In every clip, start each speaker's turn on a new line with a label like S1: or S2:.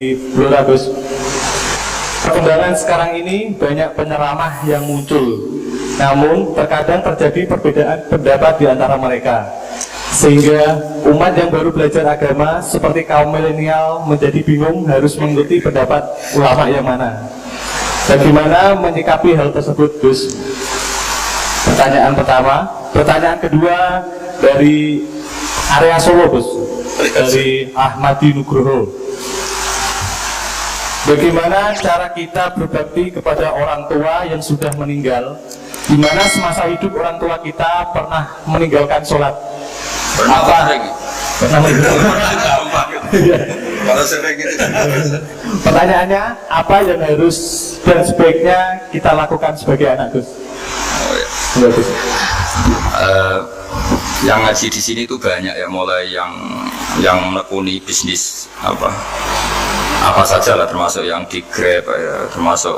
S1: Blora Gus. Perkembangan sekarang ini banyak penyeramah yang muncul, namun terkadang terjadi perbedaan pendapat di antara mereka, sehingga umat yang baru belajar agama seperti kaum milenial menjadi bingung harus mengikuti pendapat ulama yang mana. Bagaimana menyikapi hal tersebut, Gus? Pertanyaan pertama. Pertanyaan kedua dari area Solo, Gus, dari Ahmadi Nugroho. Bagaimana cara kita berbakti kepada orang tua yang sudah meninggal, di mana semasa hidup orang tua kita pernah meninggalkan sholat? Pernah
S2: Kalau sering gitu.
S1: Pertanyaannya, apa yang harus dan sebaiknya kita lakukan sebagai anak, Gus?
S2: Oh, ya. Yang ngaji di sini tuh banyak ya, mulai yang menekuni bisnis apa saja lah, termasuk yang di Grab ya, termasuk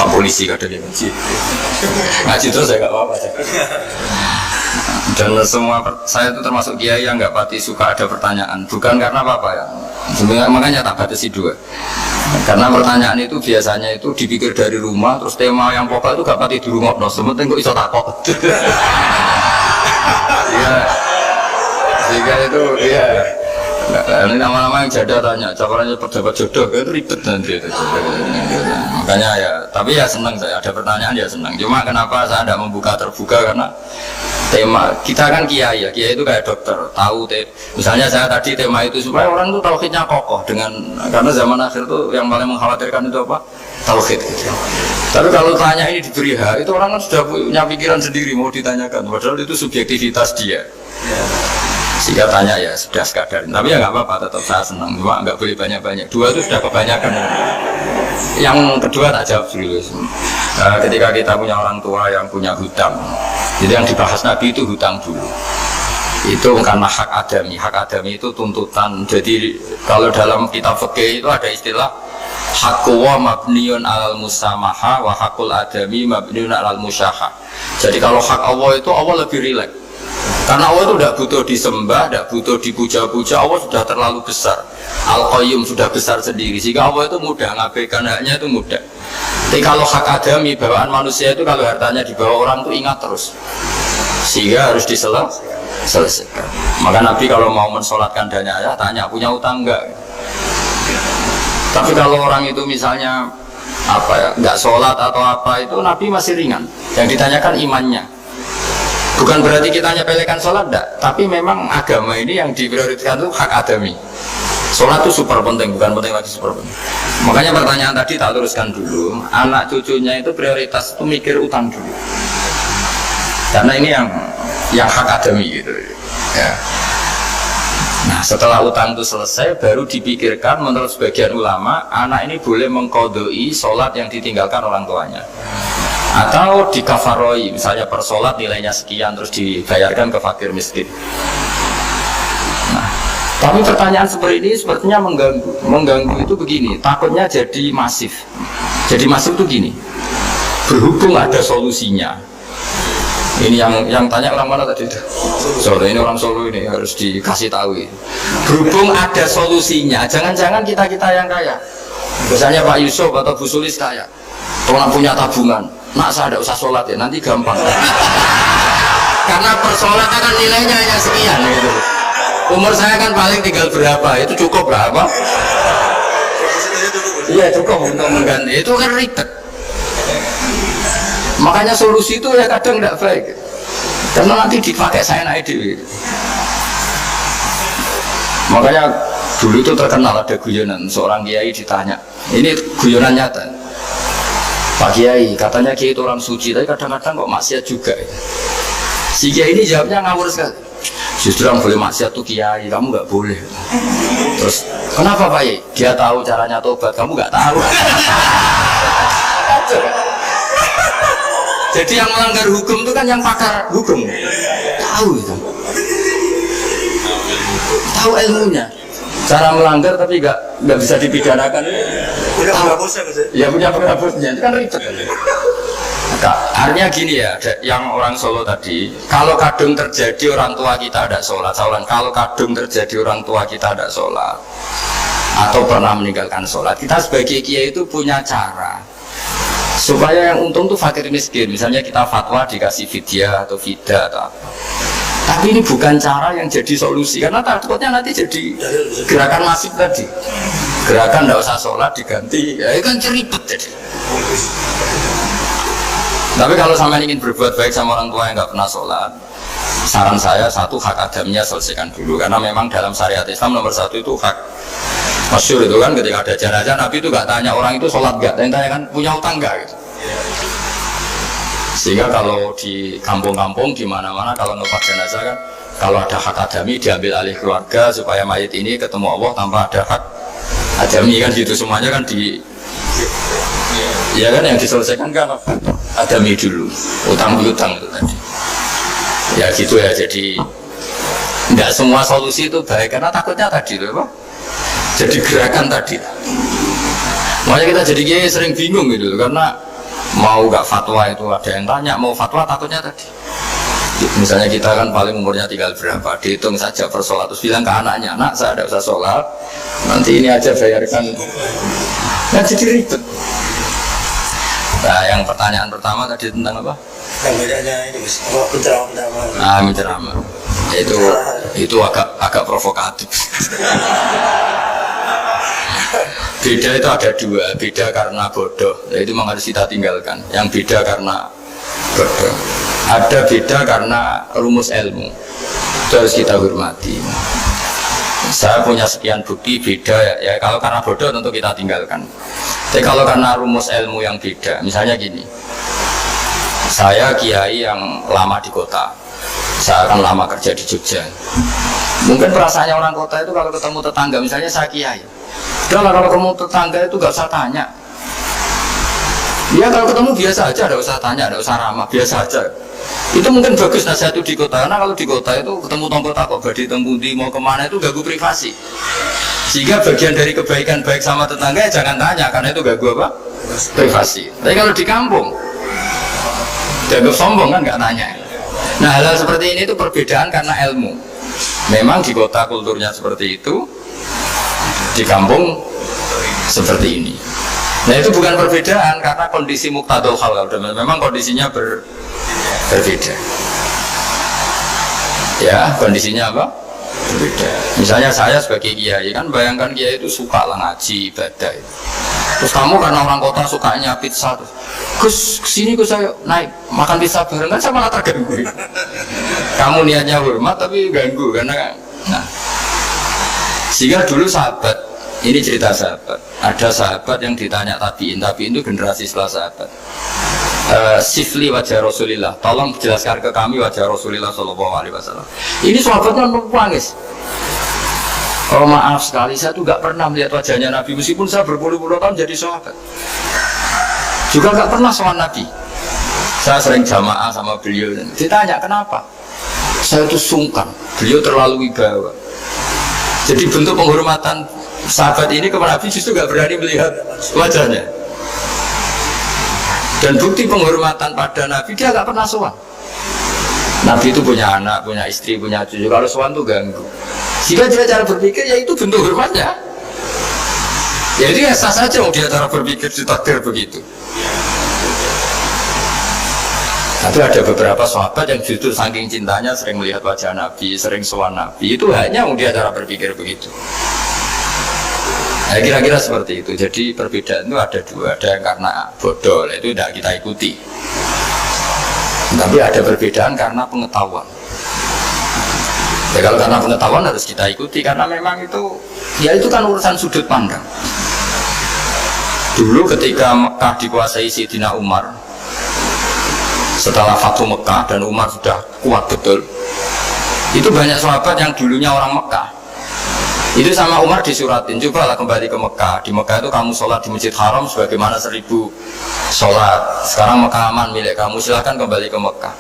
S2: Pak Polisi kadang yang ngaji terus saya nggak apa-apa aja. Dan semua saya itu termasuk kiai yang nggak pati suka ada pertanyaan, bukan karena apa-apa ya, sebenarnya makanya tak batasi dua, karena pertanyaan itu biasanya itu dipikir dari rumah, terus tema yang pokok itu gak pati di rumah, no sementing kok iso takok. Ya, sehingga itu ya. Nah, ini nama-nama yang jada tanya, caranya pejabat jodoh itu ribet nanti itu. Makanya ya, tapi ya senang saya ada pertanyaan ya senang. Cuma kenapa saya tidak membuka terbuka, karena tema kita kan kiai ya, kiai itu kayak dokter, tahu misalnya saya tadi tema itu supaya orang itu tauhidnya kokoh dengan, karena zaman akhir itu yang paling mengkhawatirkan itu apa? Tauhid. Gitu. Tapi kalau tanya ini diberi hak, itu orang kan sudah punya pikiran sendiri mau ditanyakan, padahal itu subjektivitas dia. Sehingga tanya ya sudah sekadar, tapi ya nggak apa-apa, tetap saya senang, cuma nggak boleh banyak-banyak. Dua itu sudah kebanyakan. Yang kedua tak jawab dulu. Ketika kita punya orang tua yang punya hutang, jadi yang dibahas Nabi itu hutang dulu. Itu karena hak adami. Hak adami itu tuntutan. Jadi kalau dalam kitab fikih itu ada istilah hakku wa mabniun alal musamaha wa hakul adami mabniun alal musyaha. Jadi kalau hak Allah itu Allah lebih rileks. Karena Allah itu tidak butuh disembah, tidak butuh dipuja-puja, Allah sudah terlalu besar. Al-Qayyum sudah besar sendiri, sehingga Allah itu mudah, ngabaikan haknya itu mudah. Tapi kalau hak adami, bawaan manusia itu kalau hartanya dibawa orang itu ingat terus, sehingga harus diselesaikan. Maka Nabi kalau mau mensolatkan dana ya tanya, punya utang enggak? Tapi kalau orang itu misalnya enggak sholat atau apa, itu Nabi masih ringan. Yang ditanyakan imannya. Bukan berarti kita nyepelekan sholat, enggak. Tapi memang agama ini yang diprioritaskan itu hak adami. Sholat itu super penting, bukan penting lagi super penting. Makanya pertanyaan tadi tak luruskan dulu. Anak cucunya itu prioritas itu mikir utang dulu. Karena ini yang hak adami gitu. Ya. Nah setelah utang itu selesai, baru dipikirkan menurut sebagian ulama, anak ini boleh mengkodoi sholat yang ditinggalkan orang tuanya. Atau dikafaroi, misalnya per sholat nilainya sekian terus dibayarkan ke fakir miskin. Nah, tapi pertanyaan seperti ini sepertinya mengganggu itu begini, takutnya jadi masif. Jadi masif itu gini, berhubung ada solusinya. Ini yang tanya orang mana tadi itu? Solo, ini orang Solo ini harus dikasih tahu. Berhubung ada solusinya, jangan-jangan kita yang kaya. Misalnya Pak Yusuf atau Bu Sulis kaya, orang punya tabungan. Nak saya tidak usah sholat ya, nanti gampang. Karena per sholat kan nilainya hanya sekian gitu. Umur saya kan paling tinggal berapa, itu cukup berapa? Iya cukup untuk mengganti, itu kan ribet. Makanya solusi itu ya kadang tidak baik. Karena nanti dipakai saya naik dewi. Makanya dulu itu terkenal ada guyonan, seorang kiai ditanya, ini guyonan nyata. Pak Kiai, katanya Kiai itu orang suci, tapi kadang-kadang kok maksiat juga. Si Kiai ini jawabnya ngawur sekali. Justru yang boleh maksiat tuh Kiai, kamu nggak boleh. Terus, kenapa Pak Kiai? Dia tahu caranya tobat, kamu nggak tahu. Jadi yang melanggar hukum itu kan yang pakar hukum. Tahu itu. Tahu ilmunya. Cara melanggar tapi nggak bisa dipidanakan. Punya penghapusnya, ya punya penghapusnya, itu kan ribet. Artinya gini ya, yang orang Solo tadi, kalau kadung terjadi orang tua kita ada sholat, kalau kadung terjadi orang tua kita ada sholat, atau pernah meninggalkan sholat, kita sebagai kiai itu punya cara supaya yang untung tuh fakir miskin. Misalnya kita fatwa dikasih fidyah atau fida atau apa. Tapi ini bukan cara yang jadi solusi, karena takutnya nanti jadi gerakan masif tadi. Gerakan tidak usah sholat diganti, ya itu kan ribet jadi. Tapi kalau sampai ingin berbuat baik sama orang tua yang nggak pernah sholat, saran saya satu, hak adamnya selesaikan dulu, karena memang dalam syariat Islam nomor satu itu hak. Masyhur itu kan ketika ada jenazah, Nabi itu nggak tanya orang itu sholat nggak, yang tanya kan punya utang nggak gitu. Sehingga kalau di kampung-kampung di mana-mana kalau nufat jenazah kan, kalau ada hak adami diambil alih keluarga supaya mayit ini ketemu Allah tanpa ada hak adami kan gitu, semuanya kan di, ya kan yang diselesaikan kan adami dulu, utang piutang itu tadi. Ya gitu ya, jadi nggak semua solusi itu baik karena takutnya tadi loh, Pak. Jadi gerakan tadi. Makanya kita jadi kiai sering bingung gitu karena mau nggak fatwa itu ada yang tanya, mau fatwa takutnya tadi. Misalnya kita kan paling umurnya tinggal berapa, dihitung saja per sholat, terus bilang ke anaknya, anak saya tidak usah sholat, nanti ini aja bayarkan. Nah jadi ribet. Nah yang pertanyaan pertama tadi tentang apa?
S3: Yang bedanya ini Gus, penceramah.
S2: Penceramah. Itu agak provokatif. Beda itu ada dua, beda karena bodoh, itu memang harus kita tinggalkan. Yang beda karena bodoh. Ada beda karena rumus ilmu, itu harus kita hormati. Saya punya sekian bukti beda ya, kalau karena bodoh tentu kita tinggalkan. Tapi kalau karena rumus ilmu yang beda, misalnya gini, saya kiai yang lama di kota, saya akan lama kerja di Jogja. Mungkin perasaannya orang kota itu kalau ketemu tetangga, misalnya saya kiai, udah kalau ketemu tetangga itu gak usah tanya. Ya kalau ketemu biasa aja, gak usah tanya, gak usah ramah, biasa aja. Itu mungkin bagus nasihat itu di kota, karena kalau di kota itu ketemu tombol takut badi tempundi mau kemana itu ganggu privasi. Sehingga bagian dari kebaikan baik sama tetangga ya jangan tanya, karena itu ganggu apa? Privasi. Tapi kalau di kampung dianggap sombong kan nggak tanya. Nah hal-hal seperti ini itu perbedaan karena ilmu. Memang di kota kulturnya seperti itu, di kampung seperti ini. Nah itu bukan perbedaan karena kondisi muqtadul hal, memang kondisinya berbeda. Ya kondisinya apa? Berbeda. Misalnya saya sebagai kiai kan, bayangkan kiai itu suka lah ngaji ibadah. Terus kamu karena orang kota sukanya pizza, terus Gus kesini Gus saya naik makan pizza bareng, kan saya malah terganggu. Kamu niatnya hormat tapi ganggu karena nah. Sehingga dulu sahabat, ini cerita sahabat, ada sahabat yang ditanya tabiin itu generasi setelah sahabat. Sifli wajah Rasulillah, tolong jelaskan ke kami wajah Rasulillah Shallallahu Alaihi Wasallam. Ini sahabatnya nangis. Oh maaf sekali, saya tuh gak pernah melihat wajahnya Nabi meskipun saya berpuluh-puluh tahun jadi sahabat. Juga gak pernah soal Nabi. Saya sering jamaah sama beliau. Ditanya kenapa? Saya tuh sungkan. Beliau terlalu wibawa. Jadi bentuk penghormatan sahabat ini kepada Nabi justru gak berani melihat wajahnya. Dan bukti penghormatan pada Nabi, dia gak pernah sowan. Nabi itu punya anak, punya istri, punya cucu. Kalau sowan tuh ganggu. Jika dia cara berpikir, ya itu bentuk hormatnya. Ya itu sah saja dia cara berpikir ditakdir begitu. Tapi ada beberapa sahabat yang justru saking cintanya sering melihat wajah Nabi, sering sowan Nabi. Itu hanya dia cara berpikir begitu. Ya kira-kira seperti itu. Jadi perbedaan itu ada dua, ada yang karena bodoh, itu tidak kita ikuti. Tapi ada perbedaan karena pengetahuan. Ya kalau karena pengetahuan harus kita ikuti karena memang itu, ya itu kan urusan sudut pandang. Dulu ketika Mekah dikuasai Sayyidina Umar, setelah Fathu Mekah dan Umar sudah kuat betul, itu banyak sahabat yang dulunya orang Mekah. Itu sama Umar disuratin, cobalah kembali ke Mekah. Di Mekah itu kamu sholat di Masjid Haram sebagaimana 1000 sholat. Sekarang Mekah aman milik kamu, silahkan kembali ke Mekah.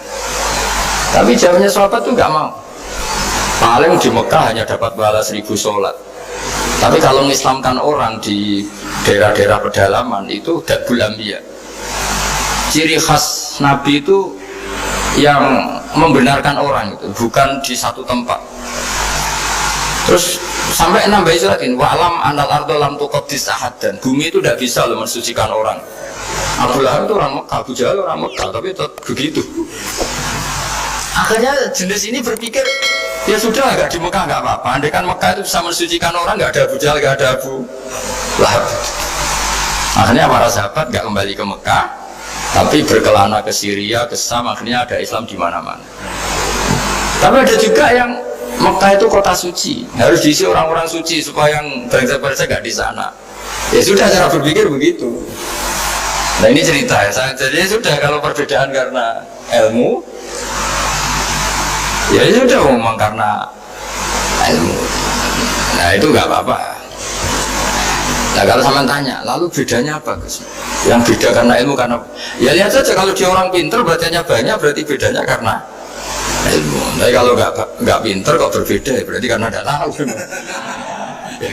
S2: Tapi jawabnya sahabat itu nggak mau. Paling di Mekah hanya dapat pahala 1000 sholat. Tapi kalau mengislamkan orang di daerah-daerah pedalaman itu Dabul Anbiya. Ciri khas Nabi itu yang membenarkan orang itu, bukan di satu tempat. Terus Sampai nambahin suratin wa'lam anal ardo lam tuqaddis ahad, dan bumi itu tidak bisa loh mensucikan orang. Abu Lahab itu orang Mekah, Abu Jahal orang Mekah, tapi tetap begitu. Akhirnya jenis ini berpikir, ya sudah, nggak di Mekah nggak apa-apa. Andai kan Mekah itu bisa mensucikan orang, nggak ada Abu Jahal, nggak ada Abu Lahab. Akhirnya para sahabat nggak kembali ke Mekah, tapi berkelana ke Syria, ke Syam. Akhirnya ada Islam di mana-mana. Tapi ada juga yang Mekah itu kota suci, harus diisi orang-orang suci supaya yang bangsa-bangsa nggak di sana. Ya sudah, cara berpikir begitu. Nah ini cerita ya, jadi sudah kalau perbedaan karena ilmu, ya sudah memang karena ilmu. Nah itu nggak apa-apa. Nah kalau sama tanya, lalu bedanya apa Gus? Yang beda karena ilmu karena, ya lihat saja kalau dia orang pinter bacanya banyak, berarti bedanya karena ilmu. Tapi kalau nggak pinter kok berbeda, berarti karena tidak tahu. Ya,